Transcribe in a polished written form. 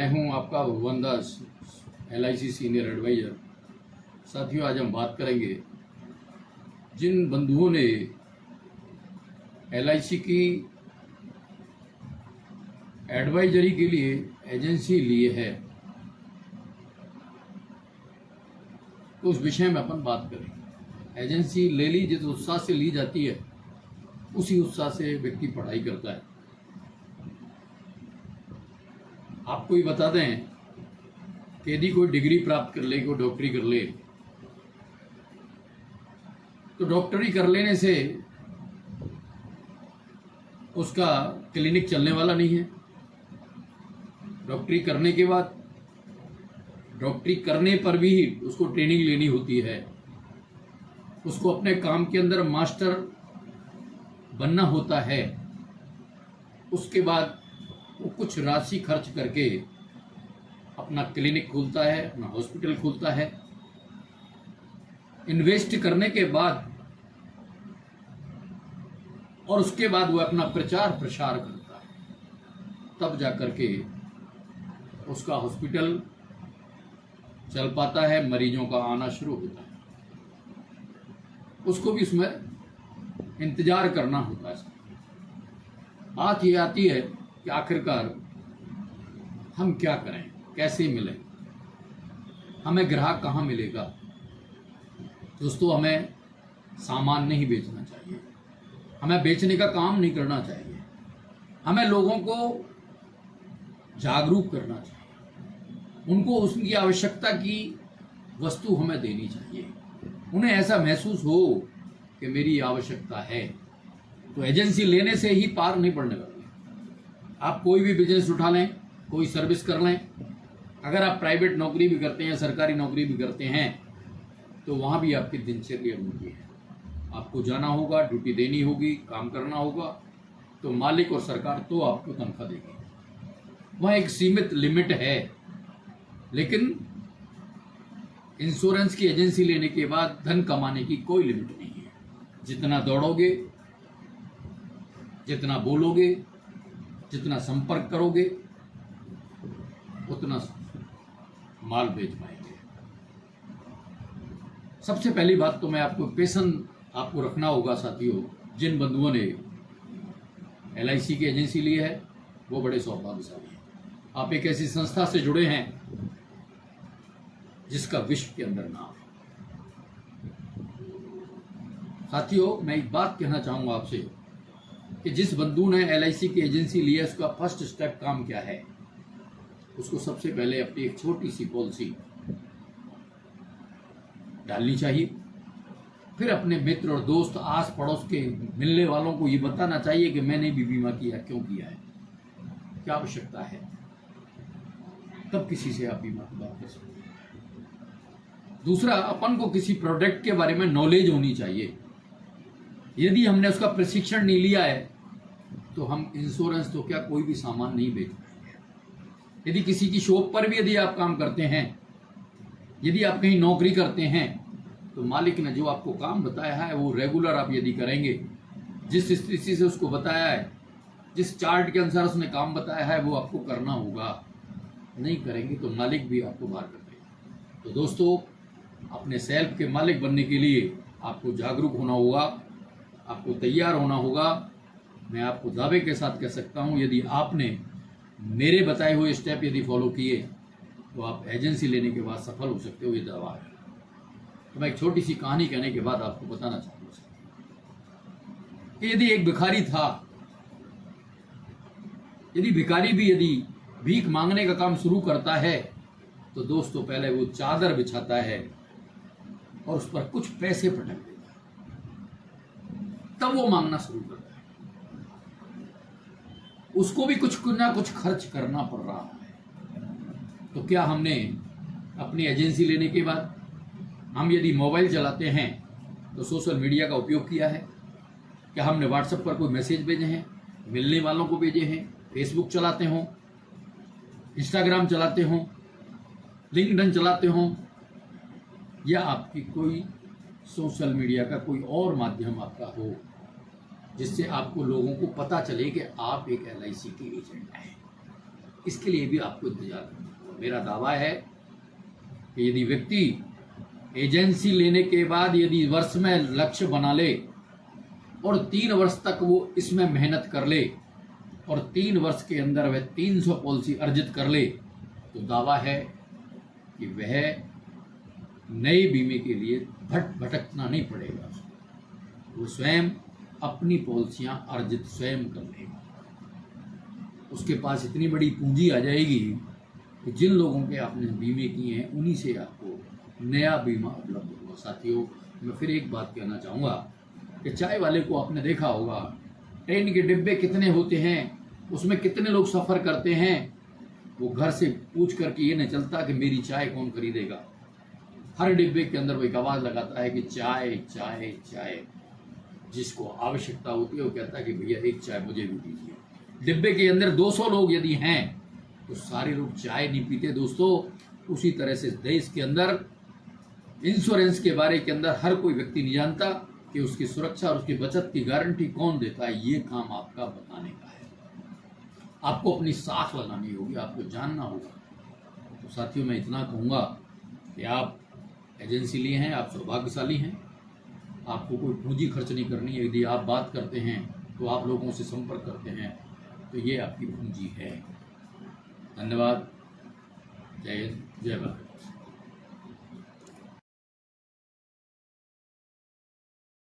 मैं हूं आपका भगवान दास, LIC सीनियर एडवाइज़र। साथियों, आज हम बात करेंगे जिन बंधुओं ने LIC की एडवाइजरी के लिए एजेंसी लिए है, तो उस विषय में अपन बात करेंगे। एजेंसी ले ली, जिस उत्साह से ली जाती है उसी उत्साह से व्यक्ति पढ़ाई करता है। आपको ही बता दें कि यदि कोई डिग्री प्राप्त कर ले, कोई डॉक्टरी कर ले, तो डॉक्टरी कर लेने से उसका क्लिनिक चलने वाला नहीं है। डॉक्टरी करने के बाद डॉक्टरी करने पर भी उसको ट्रेनिंग लेनी होती है, उसको अपने काम के अंदर मास्टर बनना होता है। उसके बाद वो कुछ राशि खर्च करके अपना क्लिनिक खोलता है, अपना हॉस्पिटल खोलता है। इन्वेस्ट करने के बाद और उसके बाद वो अपना प्रचार प्रसार करता है, तब जाकर के उसका हॉस्पिटल चल पाता है, मरीजों का आना शुरू होता है। उसको भी उसमें इंतजार करना होता है। बात ये आती है कि आखिरकार हम क्या करें, कैसे मिलें, हमें ग्राहक कहाँ मिलेगा। दोस्तों, हमें सामान नहीं बेचना चाहिए, हमें बेचने का काम नहीं करना चाहिए, हमें लोगों को जागरूक करना चाहिए। उनको उनकी आवश्यकता की वस्तु हमें देनी चाहिए। उन्हें ऐसा महसूस हो कि मेरी आवश्यकता है। तो एजेंसी लेने से ही पार नहीं पड़ने वाली। आप कोई भी बिजनेस उठा लें, कोई सर्विस कर लें, अगर आप प्राइवेट नौकरी भी करते हैं, सरकारी नौकरी भी करते हैं, तो वहाँ भी आपकी दिनचर्या होती है। आपको जाना होगा, ड्यूटी देनी होगी, काम करना होगा, तो मालिक और सरकार तो आपको तनख्वाह देगी। वहाँ एक सीमित लिमिट है। लेकिन इंश्योरेंस की एजेंसी लेने के बाद धन कमाने की कोई लिमिट नहीं है। जितना दौड़ोगे, जितना बोलोगे, जितना संपर्क करोगे, उतना माल बेच पाएंगे। सबसे पहली बात तो मैं आपको पेशन आपको रखना होगा। साथियों, जिन बंधुओं ने LIC की एजेंसी ली है वो बड़े सौभाग्यशाली हैं। आप एक ऐसी संस्था से जुड़े हैं जिसका विश्व के अंदर नाम है। साथियों, मैं एक बात कहना चाहूंगा आपसे कि जिस बंधु ने LIC की एजेंसी ली है, उसका फर्स्ट स्टेप काम क्या है। उसको सबसे पहले अपनी एक छोटी सी पॉलिसी डालनी चाहिए। फिर अपने मित्र और दोस्त, आस पड़ोस के मिलने वालों को ये बताना चाहिए कि मैंने भी बीमा किया, क्यों किया है, क्या आवश्यकता है। तब किसी से आप बीमा की बात कर सकते हैं। दूसरा, अपन को किसी प्रोडक्ट के बारे में नॉलेज होनी चाहिए। यदि हमने उसका प्रशिक्षण नहीं लिया है तो हम इंश्योरेंस तो क्या कोई भी सामान नहीं बेच पाएंगे। यदि किसी की शॉप पर भी यदि आप काम करते हैं, यदि आप कहीं नौकरी करते हैं, तो मालिक ने जो आपको काम बताया है वो रेगुलर आप यदि करेंगे, जिस स्थिति से उसको बताया है, जिस चार्ट के अनुसार उसने काम बताया है, वो आपको करना होगा। नहीं करेंगे तो मालिक भी आपको बाहर कर देगा। तो दोस्तों, अपने सेल्फ के मालिक बनने के लिए आपको जागरूक होना होगा, आपको तैयार होना होगा। मैं आपको दावे के साथ कह सकता हूं, यदि आपने मेरे बताए हुए स्टेप यदि फॉलो किए तो आप एजेंसी लेने के बाद सफल हो सकते हो, ये दावा है। तो मैं एक छोटी सी कहानी कहने के बाद आपको बताना चाहूँगा कि यदि एक भिखारी था, यदि भिखारी भी यदि भीख मांगने का काम शुरू करता है, तो दोस्तों पहले वो चादर बिछाता है और उस पर कुछ पैसे पटक देता है, तब वो मांगना शुरू करता है। उसको भी कुछ ना कुछ खर्च करना पड़ रहा है। तो क्या हमने अपनी एजेंसी लेने के बाद हम यदि मोबाइल चलाते हैं तो सोशल मीडिया का उपयोग किया है? क्या हमने व्हाट्सएप पर कोई मैसेज भेजे हैं, मिलने वालों को भेजे हैं, फेसबुक चलाते हों, इंस्टाग्राम चलाते हों, लिंक्डइन चलाते हों, या आपकी कोई सोशल मीडिया का कोई और माध्यम आपका हो जिससे आपको लोगों को पता चले कि आप एक LIC के एजेंट हैं? इसके लिए भी आपको इंतजार करना होगा। मेरा दावा है कि यदि व्यक्ति एजेंसी लेने के बाद यदि वर्ष में लक्ष्य बना ले और 3 वर्ष तक वो इसमें मेहनत कर ले और 3 वर्ष के अंदर वह 300 पॉलिसी अर्जित कर ले, तो दावा है कि वह नए बीमे के लिए भटकना नहीं पड़ेगा। वो स्वयं अपनी पॉलिसियां अर्जित स्वयं कर लेगा। उसके पास इतनी बड़ी पूंजी आ जाएगी कि जिन लोगों के आपने बीमे किए हैं उन्हीं से आपको नया बीमा उपलब्ध होगा। साथियों, मैं फिर एक बात कहना चाहूँगा कि चाय वाले को आपने देखा होगा, ट्रेन के डिब्बे कितने होते हैं, उसमें कितने लोग सफ़र करते हैं, वो घर से पूछ करके ये नहीं चलता कि मेरी चाय कौन खरीदेगा। हर डिब्बे के अंदर वो एक आवाज़ लगाता है कि चाय चाय चाय। जिसको आवश्यकता होती है वो कहता है कि भैया एक चाय मुझे भी दीजिए। डिब्बे के अंदर 200 लोग यदि हैं तो सारे लोग चाय नहीं पीते दोस्तों। उसी तरह से देश के अंदर इंश्योरेंस के बारे के अंदर हर कोई व्यक्ति नहीं जानता कि उसकी सुरक्षा और उसकी बचत की गारंटी कौन देता है। ये काम आपका बताने का है। आपको अपनी साख लगानी होगी, आपको जानना होगा। तो साथियों, मैं इतना कहूँगा कि आप एजेंसी लिए हैं, आप सौभाग्यशाली हैं। आपको कोई पूंजी खर्च नहीं करनी है। यदि आप बात करते हैं तो आप लोगों से संपर्क करते हैं तो ये आपकी पूंजी है। धन्यवाद। जय हिंद, जय भारत।